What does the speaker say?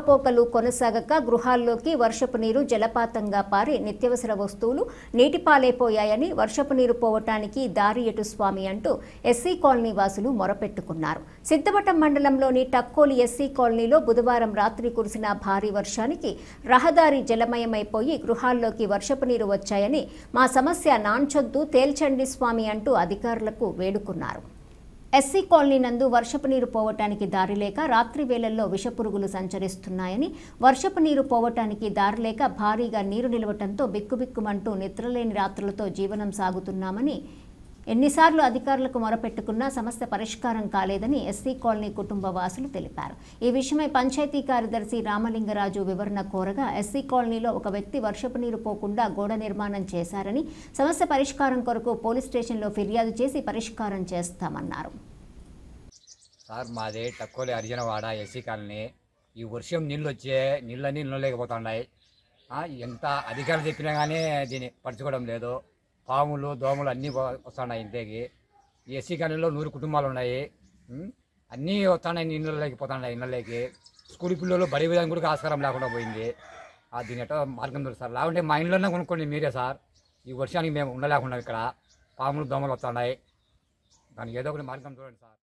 పోకలు కొనసాగక గృహాల్లోకి వర్షపు నీరు జలపాతంగా పారి నిత్యవసర వస్తువులు నీటిపాలైపోయాయని వర్షపు నీరు పోవటానికి దారి ఎటు స్వామి అంటూ ఎస్సీ కాలనీ వాసులు మొరపెట్టుకున్నారు. సిద్ధవటం మండలంలోని టక్కోలి ఎస్సీ కాలనీలో బుధవారం రాత్రి కురిసిన భారీ వర్షానికి రహదారి జలమయమైపోయి గృహాల్లోకి వర్షపు నీరు వచ్చాయని మా సమస్య నాన్చొద్దు తేల్చండి స్వామి అంటూ అధికారులకు వేడుకున్నారు. ఎస్సీ కాలనీ నందు వర్షపు నీరు పోవటానికి దారి లేక రాత్రి వేళల్లో విషపురుగులు సంచరిస్తున్నాయని, వర్షపు నీరు పోవటానికి దారి లేక భారీగా నీరు నిలవటంతో బిక్కుబిక్కుమంటూ నిద్రలేని రాత్రులతో జీవనం సాగుతున్నామని, ఎన్నిసార్లు అధికారులకు మొరపెట్టుకున్నా సమస్య పరిష్కారం కాలేదని ఎస్సీ కాలనీ కుటుంబ వాసులు తెలిపారు. ఈ విషయమై పంచాయతీ కార్యదర్శి రామలింగరాజు వివరణ కోరగా ఎస్సీ కాలనీలో ఒక వ్యక్తి వర్షపు నీరు పోకుండా గోడ నిర్మాణం చేశారని, సమస్య పరిష్కారం కొరకు పోలీస్ స్టేషన్లో ఫిర్యాదు చేసి పరిష్కారం చేస్తామన్నారు. సార్ మాది టక్కోలి అర్జునవాడ ఎస్సీ కాలనీ. ఈ వర్షం నీళ్ళు వచ్చే నీళ్ళని నిలలేకపోతున్నాయి. ఎంత అధికారులు చెప్పినా కానీ దీన్ని పరచుకోవడం లేదు. పాములు దోమలు అన్నీ వస్తున్నాయి ఇంటికి. ఈ ఎస్సీ కాలనీలో 100 కుటుంబాలు ఉన్నాయి. అన్నీ వస్తున్నాయి, నీళ్ళలేకపోతున్నాయి ఇళ్ళలోకి. స్కూల్ పిల్లలు బడి విధానం కూడా ఆస్కారం లేకుండా పోయింది. దీని ఎట్టో మార్గం దొరుకుతుంది సార్. లేకుంటే మా ఇంట్లోనే కొనుక్కోండి మీరే సార్. ఈ వర్షానికి మేము ఉండలేకుండా ఇక్కడ పాములు దోమలు వస్తున్నాయి. దానికి ఏదో ఒకటి మార్గం చూడండి సార్.